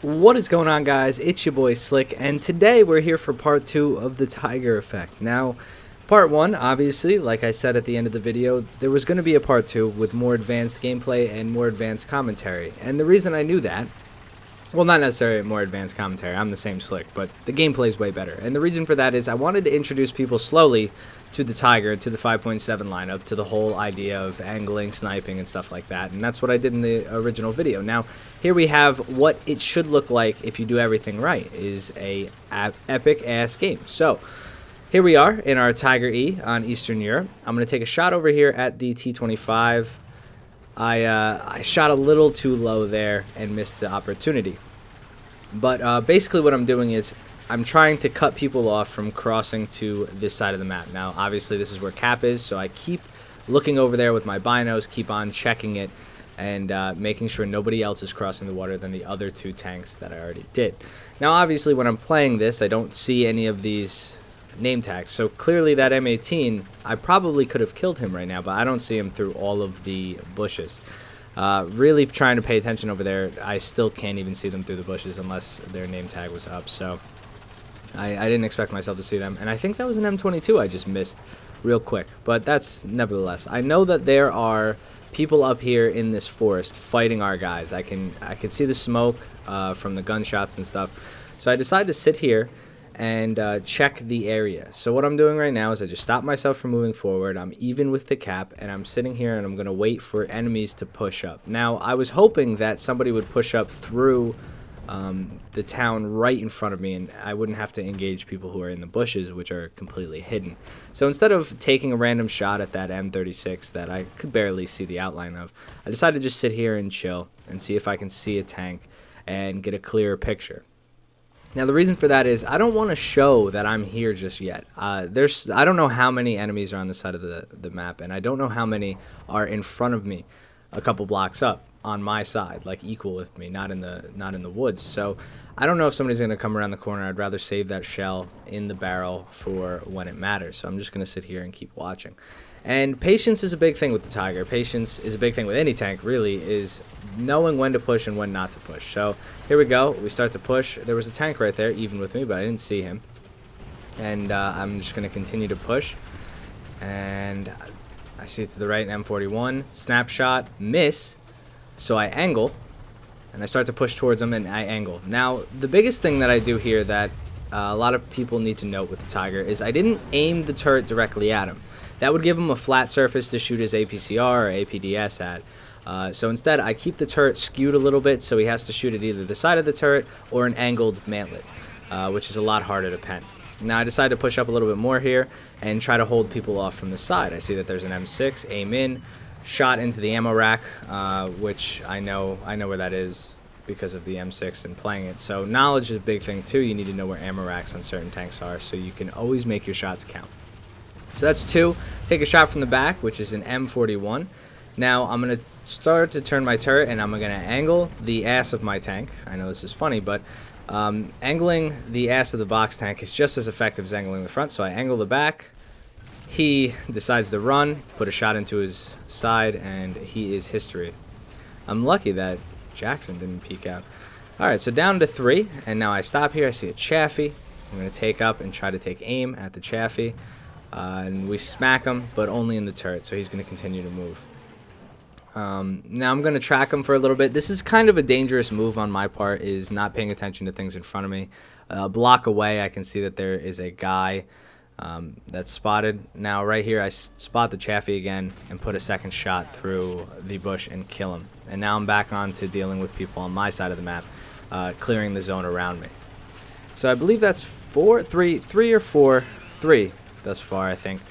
What is going on, guys? It's your boy Slick, and today we're here for part 2 of the Tiger Effect. Now, part 1, obviously, like I said at the end of the video, there was going to be a part 2 with more advanced gameplay and more advanced commentary. And the reason I knew that, well, not necessarily more advanced commentary, I'm the same Slick, but the gameplay is way better. And the reason for that is I wanted to introduce people slowly to the Tiger, to the 5.7 lineup, to the whole idea of angling, sniping, and stuff like that. And that's what I did in the original video. Now, here we have what it should look like if you do everything right, is a epic-ass game. So, here we are in our Tiger E on Eastern Europe. I'm going to take a shot over here at the T25. I shot a little too low there and missed the opportunity. But basically what I'm doing is I'm trying to cut people off from crossing to this side of the map. Now, obviously, this is where Cap is, so I keep looking over there with my binos, keep on checking it, and making sure nobody else is crossing the water than the other two tanks that I already did. Now, obviously, when I'm playing this, I don't see any of these name tags, so clearly that M18, I probably could have killed him right now, but I don't see him through all of the bushes. Really trying to pay attention over there. I still can't even see them through the bushes unless their name tag was up, so I didn't expect myself to see them, and I think that was an M22 I just missed real quick, but that's nevertheless. I know that there are people up here in this forest fighting our guys. I can see the smoke from the gunshots and stuff, so I decided to sit here and check the area. So what I'm doing right now is I just stopped myself from moving forward. I'm even with the cap, and I'm sitting here and I'm going to wait for enemies to push up. Now, I was hoping that somebody would push up through the town right in front of me, and I wouldn't have to engage people who are in the bushes, which are completely hidden. So instead of taking a random shot at that M36 that I could barely see the outline of, I decided to just sit here and chill and see if I can see a tank and get a clearer picture. Now, the reason for that is I don't want to show that I'm here just yet. I don't know how many enemies are on the side of the map, and I don't know how many are in front of me a couple blocks up on my side, like equal with me, not in the woods. So I don't know if somebody's going to come around the corner. I'd rather save that shell in the barrel for when it matters. So I'm just going to sit here and keep watching. And patience is a big thing with the Tiger. Patience is a big thing with any tank, really, is knowing when to push and when not to push. So here we go. We start to push. There was a tank right there, even with me, but I didn't see him. And I'm just going to continue to push. And I see it to the right, an M41. Snapshot, miss. So I angle, and I start to push towards him, and I angle. Now, the biggest thing that I do here that a lot of people need to note with the Tiger is I didn't aim the turret directly at him. That would give him a flat surface to shoot his APCR or APDS at. So instead, I keep the turret skewed a little bit, so he has to shoot at either the side of the turret or an angled mantlet, which is a lot harder to pen. Now, I decided to push up a little bit more here and try to hold people off from the side. I see that there's an M6, aim in, shot into the ammo rack, which I know where that is because of the M6 and playing it. So knowledge is a big thing too. You need to know where ammo racks on certain tanks are, so you can always make your shots count. So that's two. Take a shot from the back, which is an M41. Now I'm going to start to turn my turret, and I'm going to angle the ass of my tank. I know this is funny, but angling the ass of the box tank is just as effective as angling the front. So I angle the back. He decides to run, put a shot into his side, and he is history. I'm lucky that Jackson didn't peek out. Alright, so down to 3, and now I stop here. I see a Chaffee. I'm going to take up and try to take aim at the Chaffee. And we smack him, but only in the turret, so he's going to continue to move. Now I'm going to track him for a little bit. This is kind of a dangerous move on my part, is not paying attention to things in front of me. A block away, I can see that there is a guy that's spotted. Now right here I spot the Chaffee again and put a second shot through the bush and kill him. And now I'm back on to dealing with people on my side of the map, clearing the zone around me. So I believe that's 3 or 4 thus far, I think.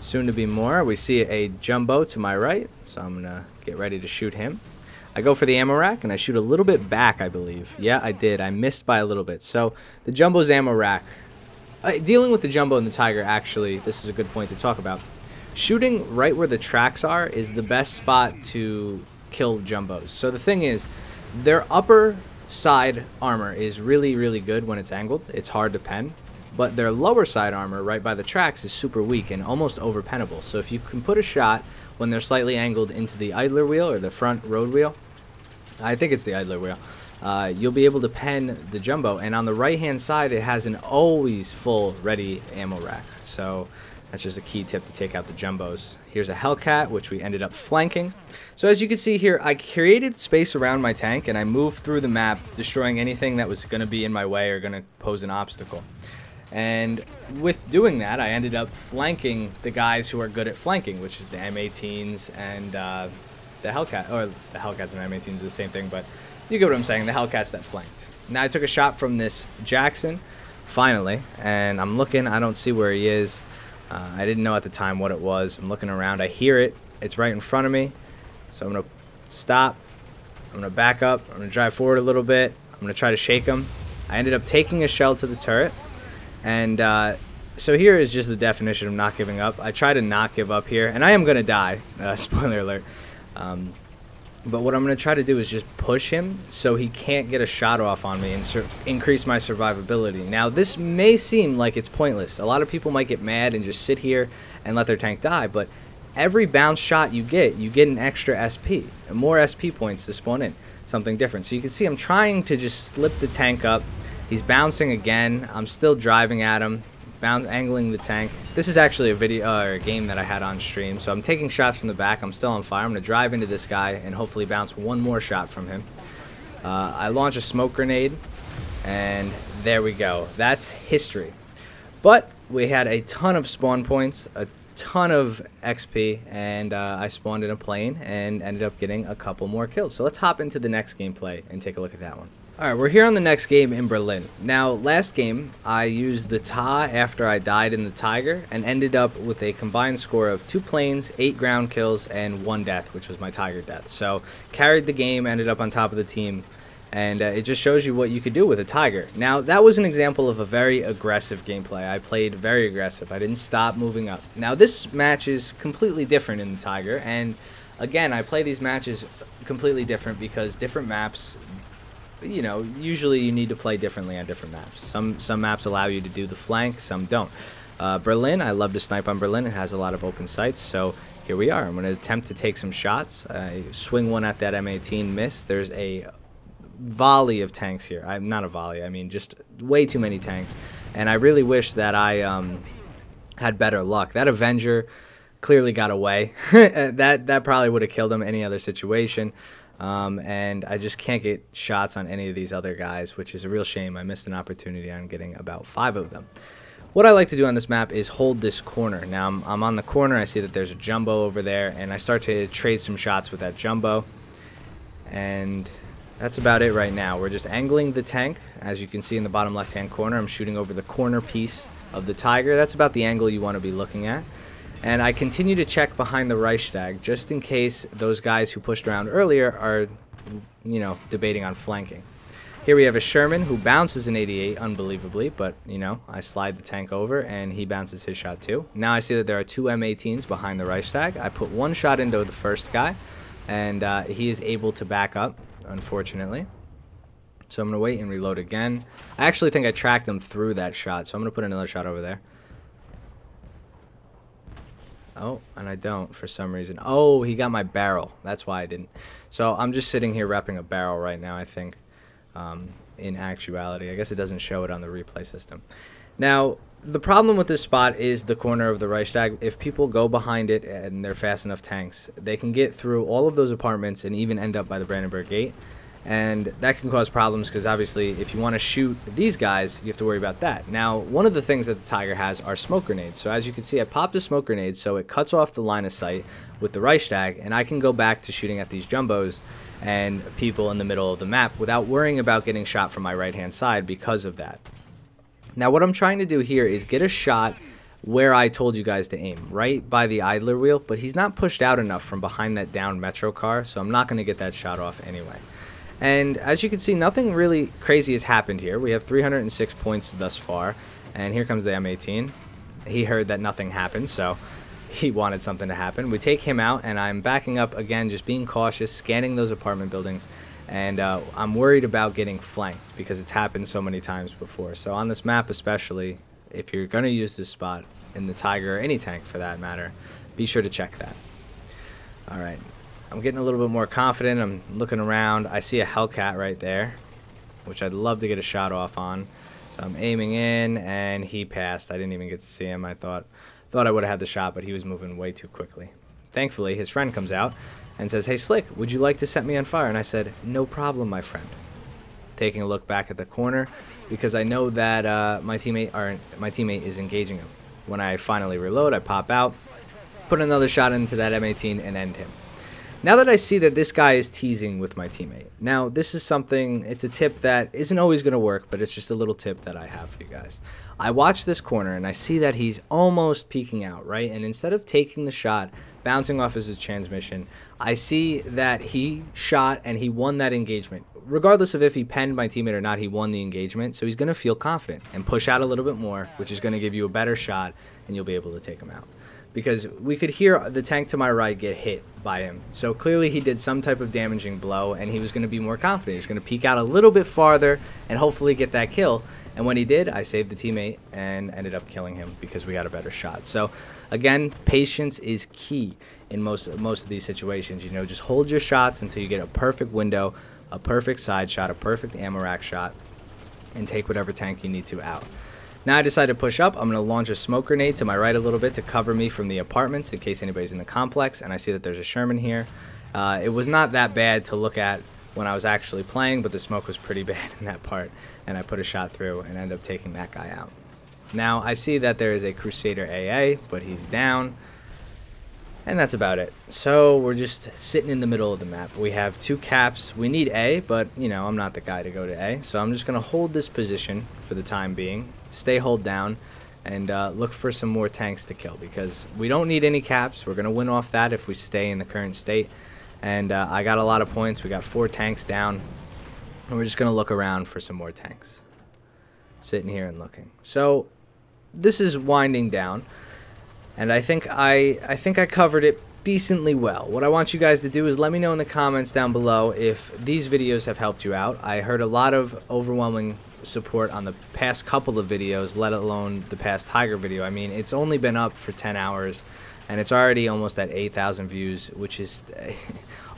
Soon to be more. We see a jumbo to my right, so I'm gonna get ready to shoot him. I go for the ammo rack, and I shoot a little bit back, I believe. Yeah, I did. I missed by a little bit. So the jumbo's ammo rack, dealing with the jumbo and the Tiger, actually, this is a good point to talk about. Shooting right where the tracks are is the best spot to kill jumbos. So the thing is, their upper side armor is really, really good when it's angled. It's hard to pen. But their lower side armor right by the tracks is super weak and almost overpennable. So if you can put a shot when they're slightly angled into the idler wheel or the front road wheel, I think it's the idler wheel. You'll be able to pen the jumbo, and on the right hand side it has an always full ready ammo rack. So that's just a key tip to take out the jumbos. Here's a Hellcat, which we ended up flanking. So as you can see here, I created space around my tank and I moved through the map, destroying anything that was going to be in my way or going to pose an obstacle. And with doing that, I ended up flanking the guys who are good at flanking, which is the M18s and the Hellcat, or the Hellcats and M18s are the same thing, but you get what I'm saying, the Hellcats that flanked. Now I took a shot from this Jackson, finally, and I'm looking, I don't see where he is. I didn't know at the time what it was. I'm looking around, I hear it, it's right in front of me, so I'm going to stop, I'm going to back up, I'm going to drive forward a little bit, I'm going to try to shake him. I ended up taking a shell to the turret, and so here is just the definition of not giving up. I try to not give up here, and I am going to die, spoiler alert. But what I'm going to try to do is just push him so he can't get a shot off on me and increase my survivability. Now, this may seem like it's pointless. A lot of people might get mad and just sit here and let their tank die, but every bounce shot you get an extra SP, and more SP points to spawn in something different. So you can see I'm trying to just slip the tank up. He's bouncing again. I'm still driving at him, angling the tank. This is actually a video or a game that I had on stream, so I'm taking shots from the back. I'm still on fire. I'm going to drive into this guy and hopefully bounce one more shot from him. I launch a smoke grenade, and there we go. That's history. But we had a ton of spawn points, a ton of XP, and I spawned in a plane and ended up getting a couple more kills. So let's hop into the next gameplay and take a look at that one. Alright, we're here on the next game in Berlin. Now, last game, I used the TA after I died in the Tiger and ended up with a combined score of 2 planes, 8 ground kills, and 1 death, which was my Tiger death. So, carried the game, ended up on top of the team, and it just shows you what you could do with a Tiger. Now, that was an example of a very aggressive gameplay. I played very aggressive. I didn't stop moving up. Now, this match is completely different in the Tiger, and again, I play these matches completely different because different maps, you know, usually you need to play differently on different maps. Some maps allow you to do the flank, some don't. Berlin, I love to snipe on Berlin. It has a lot of open sights, so here we are. I'm going to attempt to take some shots. I swing one at that M18, miss. There's a volley of tanks here. I'm not a volley, I mean just way too many tanks. And I really wish that I had better luck. That Avenger clearly got away. that probably would have killed him in any other situation. And I just can't get shots on any of these other guys, which is a real shame. I missed an opportunity on getting about 5 of them. What I like to do on this map is hold this corner. Now I'm on the corner, I see that there's a jumbo over there, and I start to trade some shots with that jumbo. And that's about it right now. We're just angling the tank. As you can see in the bottom left hand corner, I'm shooting over the corner piece of the Tiger. That's about the angle you want to be looking at. And I continue to check behind the Reichstag just in case those guys who pushed around earlier are, you know, debating on flanking. Here we have a Sherman who bounces an 88 unbelievably, but, you know, I slide the tank over and he bounces his shot too. Now I see that there are 2 M18s behind the Reichstag. I put 1 shot into the first guy, and he is able to back up, unfortunately. So I'm going to wait and reload again. I actually think I tracked him through that shot, so I'm going to put another shot over there. Oh, and I don't for some reason. Oh, he got my barrel. That's why I didn't. So I'm just sitting here repping a barrel right now, I think, in actuality. I guess it doesn't show it on the replay system. Now, the problem with this spot is the corner of the Reichstag. If people go behind it and they're fast enough tanks, they can get through all of those apartments and even end up by the Brandenburg Gate. And that can cause problems because obviously if you want to shoot these guys, you have to worry about that. Now, one of the things that the Tiger has are smoke grenades. So as you can see, I popped a smoke grenade so it cuts off the line of sight with the Reichstag, and I can go back to shooting at these jumbos and people in the middle of the map without worrying about getting shot from my right hand side because of that. Now what I'm trying to do here is get a shot where I told you guys to aim, right by the idler wheel, but he's not pushed out enough from behind that downed Metro car, so I'm not going to get that shot off anyway. And as you can see, nothing really crazy has happened here. We have 306 points thus far, and here comes the M18. He heard that nothing happened, so he wanted something to happen. We take him out, and I'm backing up again, just being cautious, scanning those apartment buildings, and I'm worried about getting flanked because it's happened so many times before. So on this map especially, if you're going to use this spot in the Tiger or any tank for that matter, be sure to check that. Alright, I'm getting a little bit more confident. I'm looking around. I see a Hellcat right there, which I'd love to get a shot off on. So I'm aiming in, and he passed. I didn't even get to see him. I thought I would have had the shot, but he was moving way too quickly. Thankfully, his friend comes out and says, "Hey, Slick, would you like to set me on fire?" And I said, "No problem, my friend." Taking a look back at the corner, because I know that my teammate is engaging him. When I finally reload, I pop out, put another shot into that M18, and end him. Now that I see that this guy is teasing with my teammate, now this is something, it's a tip that isn't always going to work, but it's just a little tip that I have for you guys. I watch this corner and I see that he's almost peeking out, right? And instead of taking the shot, bouncing off his transmission, I see that he shot and he won that engagement. Regardless of if he penned my teammate or not, he won the engagement, so he's going to feel confident and push out a little bit more, which is going to give you a better shot, and you'll be able to take him out. Because we could hear the tank to my right get hit by him. So clearly he did some type of damaging blow, and he was going to be more confident. He's going to peek out a little bit farther and hopefully get that kill. And when he did, I saved the teammate and ended up killing him because we got a better shot. So again, patience is key in most of these situations. You know, just hold your shots until you get a perfect window, a perfect side shot, a perfect ammo rack shot, and take whatever tank you need to out. Now I decided to push up. I'm going to launch a smoke grenade to my right a little bit to cover me from the apartments in case anybody's in the complex, and I see that there's a Sherman here. It was not that bad to look at when I was actually playing, but the smoke was pretty bad in that part, and I put a shot through and ended up taking that guy out. Now I see that there is a Crusader AA, but he's down, and that's about it. So we're just sitting in the middle of the map. We have 2 caps. We need A, but you know, I'm not the guy to go to A, so I'm just going to hold this position for the time being, stay hold down, and look for some more tanks to kill, because we don't need any caps. We're going to win off that if we stay in the current state. And I got a lot of points. We got 4 tanks down, and we're just going to look around for some more tanks. Sitting here and looking. So this is winding down, and I think I covered it decently well. What I want you guys to do is let me know in the comments down below if these videos have helped you out. I heard a lot of overwhelming support on the past couple of videos, let alone the past Tiger video. I mean, it's only been up for 10 hours and it's already almost at 8,000 views, which is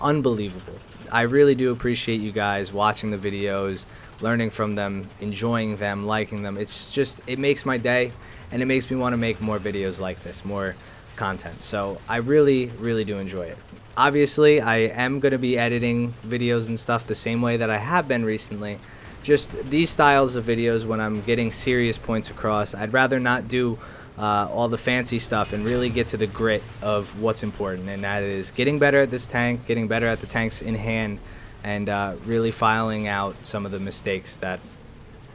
unbelievable. I really do appreciate you guys watching the videos, learning from them, enjoying them, liking them. It's just, it makes my day, and it makes me want to make more videos like this, more content. So I really do enjoy it. Obviously, I am going to be editing videos and stuff the same way that I have been recently. Just these styles of videos, when I'm getting serious points across, I'd rather not do all the fancy stuff and really get to the grit of what's important, and that is getting better at this tank, getting better at the tanks in hand, and really filing out some of the mistakes that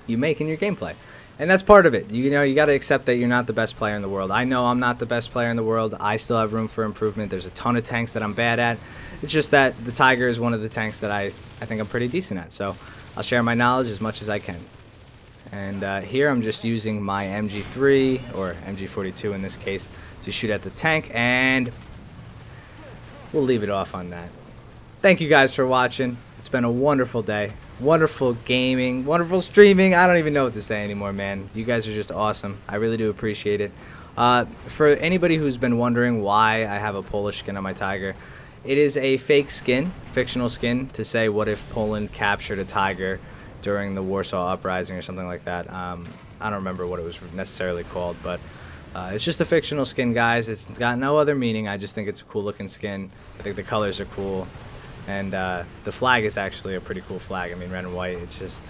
you make in your gameplay. And that's part of it. You know, you got to accept that you're not the best player in the world. I know I'm not the best player in the world. I still have room for improvement. There's a ton of tanks that I'm bad at. It's just that the Tiger is one of the tanks that I think I'm pretty decent at. So I'll share my knowledge as much as I can. And here I'm just using my MG3, or MG42 in this case, to shoot at the tank, and we'll leave it off on that. Thank you guys for watching. It's been a wonderful day, wonderful gaming, wonderful streaming. I don't even know what to say anymore, man. You guys are just awesome. I really do appreciate it. For anybody who's been wondering why I have a Polish skin on my Tiger, it is a fake skin, fictional skin, to say what if Poland captured a Tiger during the Warsaw Uprising or something like that. I don't remember what it was necessarily called, but it's just a fictional skin, guys. It's got no other meaning. I just think it's a cool looking skin. I think the colors are cool, and the flag is actually a pretty cool flag. I mean, red and white. It's just,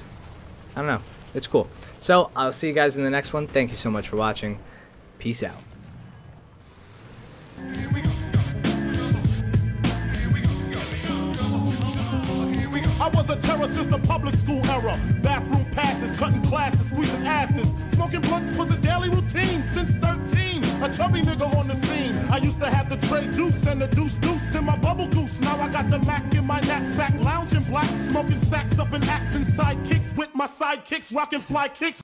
I don't know, it's cool. So I'll see you guys in the next one. Thank you so much for watching. Peace out. I was a terror since the public school era. Bathroom passes, cutting classes, squeezing asses. Smoking blunts was a daily routine since 13. A chubby nigga on the scene. I used to have the tray deuce and the deuce in my bubble goose. Now I got the Mac in my knapsack, lounging black, smoking sacks up in axe and sidekicks with my sidekicks, rocking fly kicks.